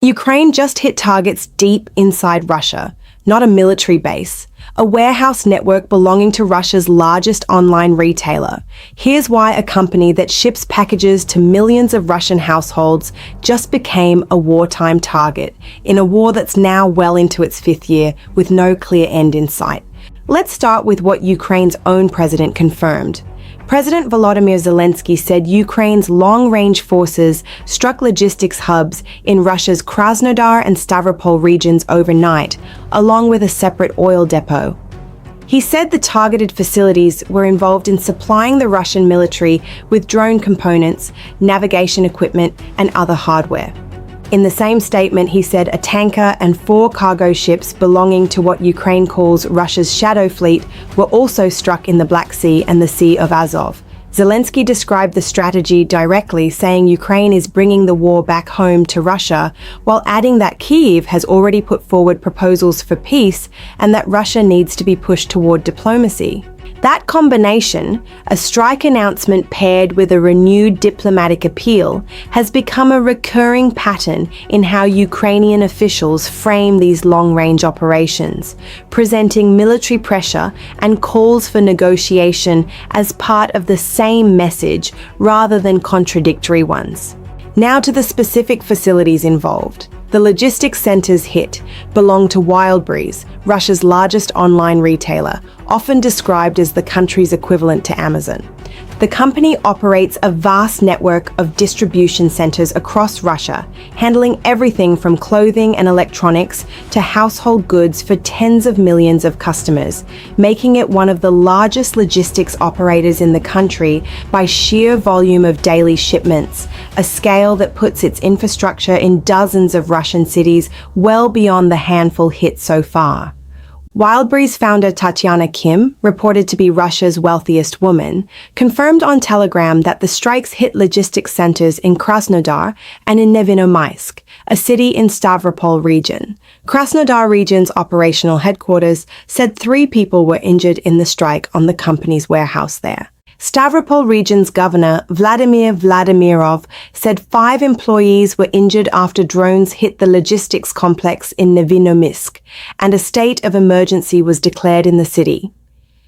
Ukraine just hit targets deep inside Russia, not a military base, a warehouse network belonging to Russia's largest online retailer. Here's why a company that ships packages to millions of Russian households just became a wartime target in a war that's now well into its fifth year with no clear end in sight. Let's start with what Ukraine's own president confirmed. President Volodymyr Zelensky said Ukraine's long-range forces struck logistics hubs in Russia's Krasnodar and Stavropol regions overnight, along with a separate oil depot. He said the targeted facilities were involved in supplying the Russian military with drone components, navigation equipment, and other hardware. In the same statement, he said a tanker and 4 cargo ships belonging to what Ukraine calls Russia's shadow fleet were also struck in the Black Sea and the Sea of Azov. Zelensky described the strategy directly, saying Ukraine is bringing the war back home to Russia, while adding that Kyiv has already put forward proposals for peace and that Russia needs to be pushed toward diplomacy. That combination, a strike announcement paired with a renewed diplomatic appeal, has become a recurring pattern in how Ukrainian officials frame these long-range operations, presenting military pressure and calls for negotiation as part of the same message rather than contradictory ones. Now to the specific facilities involved. The logistics centers hit belong to Wildberries, Russia's largest online retailer, often described as the country's equivalent to Amazon. The company operates a vast network of distribution centers across Russia, handling everything from clothing and electronics to household goods for tens of millions of customers, making it one of the largest logistics operators in the country by sheer volume of daily shipments, a scale that puts its infrastructure in dozens of Russian cities well beyond the handful hit so far. Wildberries founder Tatyana Kim, reported to be Russia's wealthiest woman, confirmed on Telegram that the strikes hit logistics centers in Krasnodar and in Nevinomysk, a city in Stavropol region. Krasnodar region's operational headquarters said 3 people were injured in the strike on the company's warehouse there. Stavropol region's governor, Vladimir Vladimirov, said 5 employees were injured after drones hit the logistics complex in Nevinomysk, and a state of emergency was declared in the city.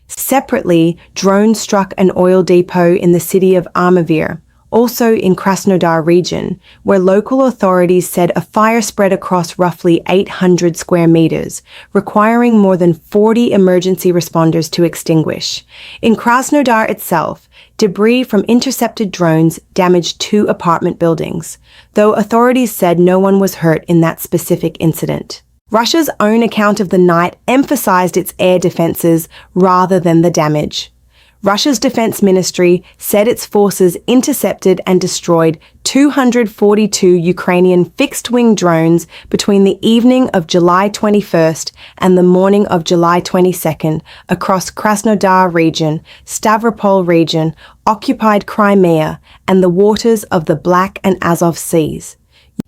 Separately, drones struck an oil depot in the city of Armavir, also in Krasnodar region, where local authorities said a fire spread across roughly 800 square meters, requiring more than 40 emergency responders to extinguish. In Krasnodar itself, debris from intercepted drones damaged 2 apartment buildings, though authorities said no one was hurt in that specific incident. Russia's own account of the night emphasized its air defenses rather than the damage. Russia's defense ministry said its forces intercepted and destroyed 242 Ukrainian fixed-wing drones between the evening of July 21st and the morning of July 22nd across Krasnodar region, Stavropol region, occupied Crimea, and the waters of the Black and Azov Seas.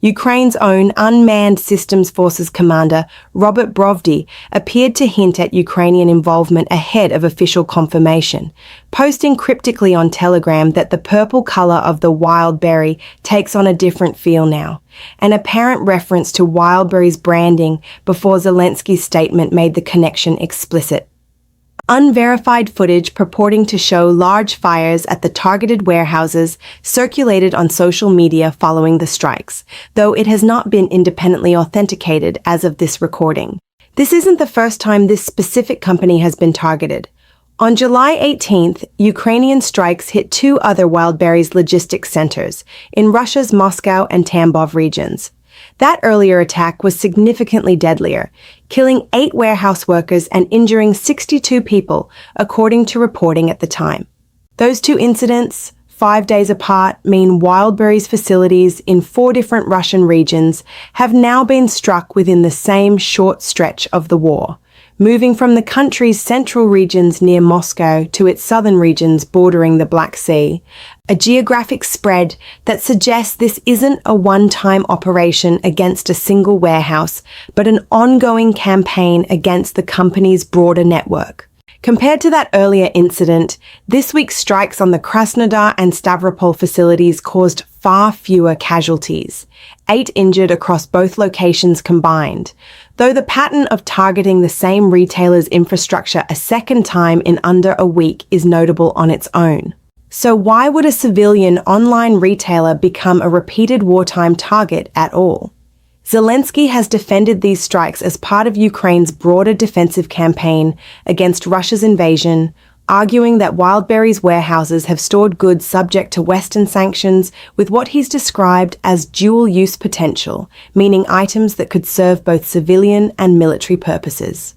Ukraine's own Unmanned Systems Forces commander, Robert Brovdy, appeared to hint at Ukrainian involvement ahead of official confirmation, posting cryptically on Telegram that the purple color of the Wildberry takes on a different feel now, an apparent reference to Wildberry's branding before Zelensky's statement made the connection explicit. Unverified footage purporting to show large fires at the targeted warehouses circulated on social media following the strikes, though it has not been independently authenticated as of this recording. This isn't the first time this specific company has been targeted. On July 18th, Ukrainian strikes hit 2 other Wildberries logistics centers in Russia's Moscow and Tambov regions. That earlier attack was significantly deadlier, killing 8 warehouse workers and injuring 62 people, according to reporting at the time. Those 2 incidents, 5 days apart, mean Wildberries facilities in 4 different Russian regions have now been struck within the same short stretch of the war, moving from the country's central regions near Moscow to its southern regions bordering the Black Sea, a geographic spread that suggests this isn't a one-time operation against a single warehouse, but an ongoing campaign against the company's broader network. Compared to that earlier incident, this week's strikes on the Krasnodar and Stavropol facilities caused far fewer casualties, 8 injured across both locations combined, though the pattern of targeting the same retailer's infrastructure a second time in under a week is notable on its own. So why would a civilian online retailer become a repeated wartime target at all? Zelensky has defended these strikes as part of Ukraine's broader defensive campaign against Russia's invasion, arguing that Wildberries warehouses have stored goods subject to Western sanctions with what he's described as dual-use potential, meaning items that could serve both civilian and military purposes.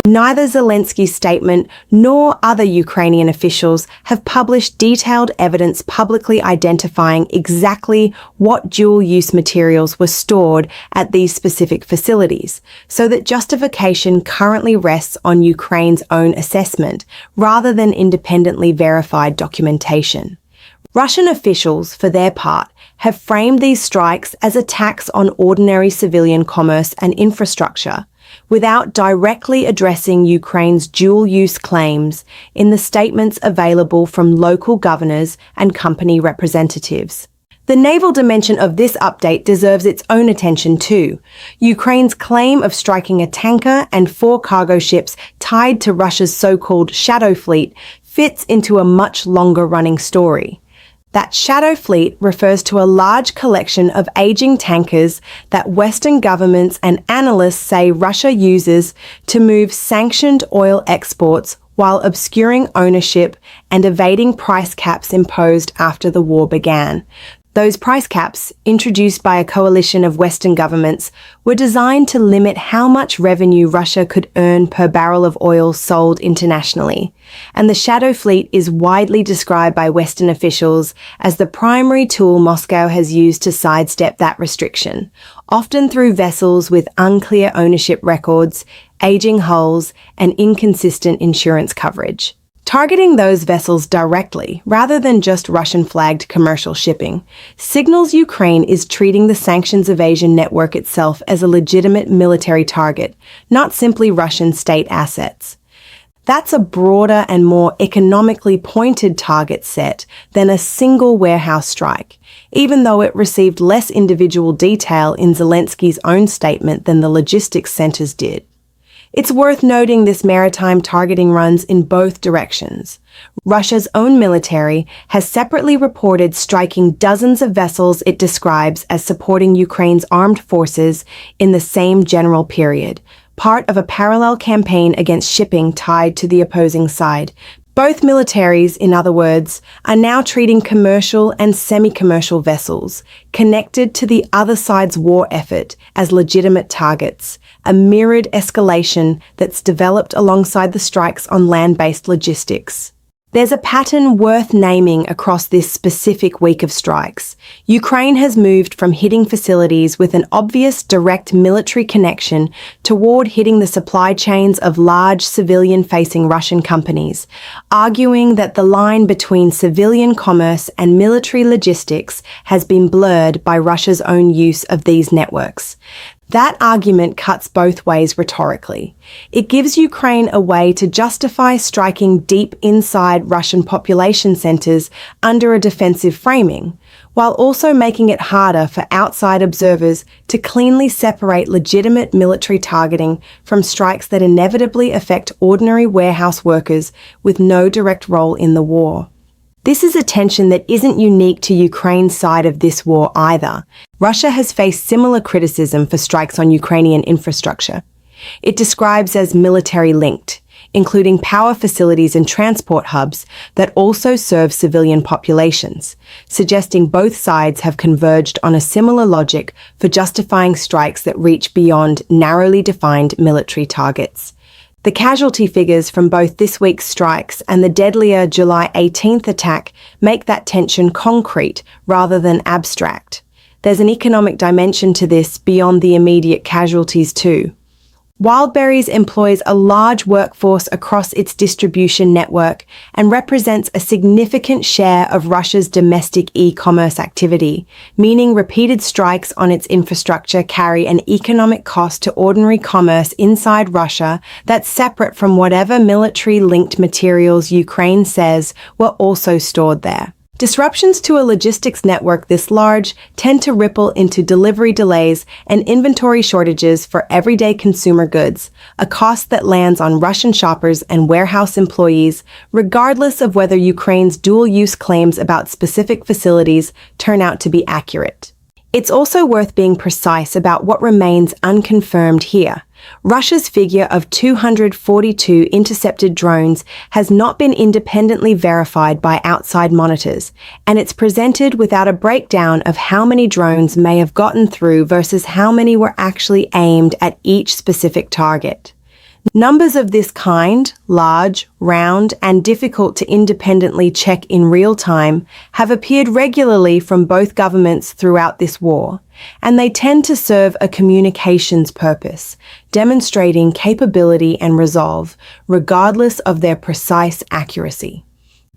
Neither Zelensky's statement nor other Ukrainian officials have published detailed evidence publicly identifying exactly what dual-use materials were stored at these specific facilities, so that justification currently rests on Ukraine's own assessment rather than independently verified documentation. Russian officials, for their part, have framed these strikes as attacks on ordinary civilian commerce and infrastructure, without directly addressing Ukraine's dual-use claims in the statements available from local governors and company representatives. The naval dimension of this update deserves its own attention too. Ukraine's claim of striking a tanker and 4 cargo ships tied to Russia's so-called shadow fleet fits into a much longer-running story. That shadow fleet refers to a large collection of aging tankers that Western governments and analysts say Russia uses to move sanctioned oil exports while obscuring ownership and evading price caps imposed after the war began. Those price caps, introduced by a coalition of Western governments, were designed to limit how much revenue Russia could earn per barrel of oil sold internationally. And the shadow fleet is widely described by Western officials as the primary tool Moscow has used to sidestep that restriction, often through vessels with unclear ownership records, aging hulls, and inconsistent insurance coverage. Targeting those vessels directly, rather than just Russian-flagged commercial shipping, signals Ukraine is treating the sanctions evasion network itself as a legitimate military target, not simply Russian state assets. That's a broader and more economically pointed target set than a single warehouse strike, even though it received less individual detail in Zelensky's own statement than the logistics centers did. It's worth noting this maritime targeting runs in both directions. Russia's own military has separately reported striking dozens of vessels it describes as supporting Ukraine's armed forces in the same general period, part of a parallel campaign against shipping tied to the opposing side. Both militaries, in other words, are now treating commercial and semi-commercial vessels connected to the other side's war effort as legitimate targets, a mirrored escalation that's developed alongside the strikes on land-based logistics. There's a pattern worth naming across this specific week of strikes. Ukraine has moved from hitting facilities with an obvious direct military connection toward hitting the supply chains of large civilian-facing Russian companies, arguing that the line between civilian commerce and military logistics has been blurred by Russia's own use of these networks. That argument cuts both ways rhetorically. It gives Ukraine a way to justify striking deep inside Russian population centers under a defensive framing, while also making it harder for outside observers to cleanly separate legitimate military targeting from strikes that inevitably affect ordinary warehouse workers with no direct role in the war. This is a tension that isn't unique to Ukraine's side of this war either. Russia has faced similar criticism for strikes on Ukrainian infrastructure. It describes as military-linked, including power facilities and transport hubs that also serve civilian populations, suggesting both sides have converged on a similar logic for justifying strikes that reach beyond narrowly defined military targets. The casualty figures from both this week's strikes and the deadlier July 18th attack make that tension concrete rather than abstract. There's an economic dimension to this beyond the immediate casualties too. Wildberries employs a large workforce across its distribution network and represents a significant share of Russia's domestic e-commerce activity, meaning repeated strikes on its infrastructure carry an economic cost to ordinary commerce inside Russia that's separate from whatever military-linked materials Ukraine says were also stored there. Disruptions to a logistics network this large tend to ripple into delivery delays and inventory shortages for everyday consumer goods, a cost that lands on Russian shoppers and warehouse employees, regardless of whether Ukraine's dual-use claims about specific facilities turn out to be accurate. It's also worth being precise about what remains unconfirmed here. Russia's figure of 242 intercepted drones has not been independently verified by outside monitors, and it's presented without a breakdown of how many drones may have gotten through versus how many were actually aimed at each specific target. Numbers of this kind, large, round, and difficult to independently check in real time, have appeared regularly from both governments throughout this war, and they tend to serve a communications purpose, demonstrating capability and resolve, regardless of their precise accuracy.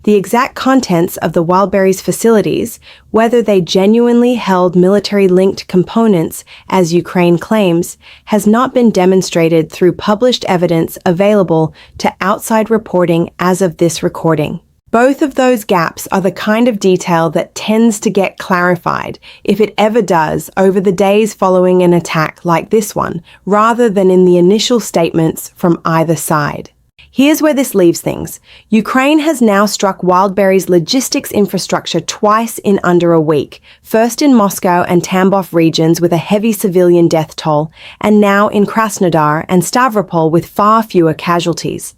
The exact contents of the Wildberries facilities, whether they genuinely held military-linked components, as Ukraine claims, has not been demonstrated through published evidence available to outside reporting as of this recording. Both of those gaps are the kind of detail that tends to get clarified, if it ever does, over the days following an attack like this one, rather than in the initial statements from either side. Here's where this leaves things. Ukraine has now struck Wildberries' logistics infrastructure twice in under a week, first in Moscow and Tambov regions with a heavy civilian death toll, and now in Krasnodar and Stavropol with far fewer casualties.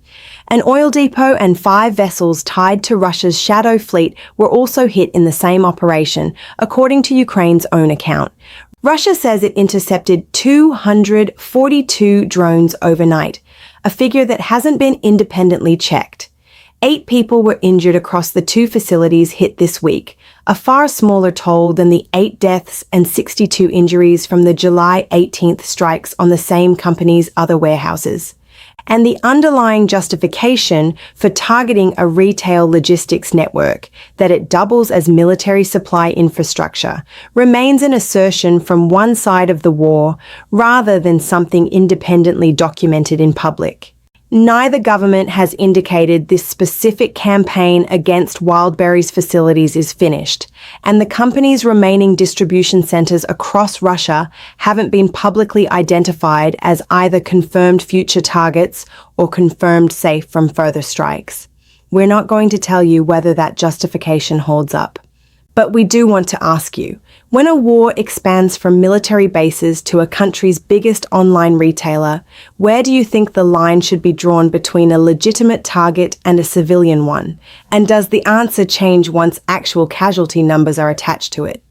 An oil depot and 5 vessels tied to Russia's shadow fleet were also hit in the same operation, according to Ukraine's own account. Russia says it intercepted 242 drones overnight, a figure that hasn't been independently checked. 8 people were injured across the 2 facilities hit this week, a far smaller toll than the 8 deaths and 62 injuries from the July 18th strikes on the same company's other warehouses. And the underlying justification for targeting a retail logistics network, that it doubles as military supply infrastructure, remains an assertion from one side of the war rather than something independently documented in public. Neither government has indicated this specific campaign against Wildberries facilities is finished, and the company's remaining distribution centers across Russia haven't been publicly identified as either confirmed future targets or confirmed safe from further strikes. We're not going to tell you whether that justification holds up. But we do want to ask you, when a war expands from military bases to a country's biggest online retailer, where do you think the line should be drawn between a legitimate target and a civilian one? And does the answer change once actual casualty numbers are attached to it?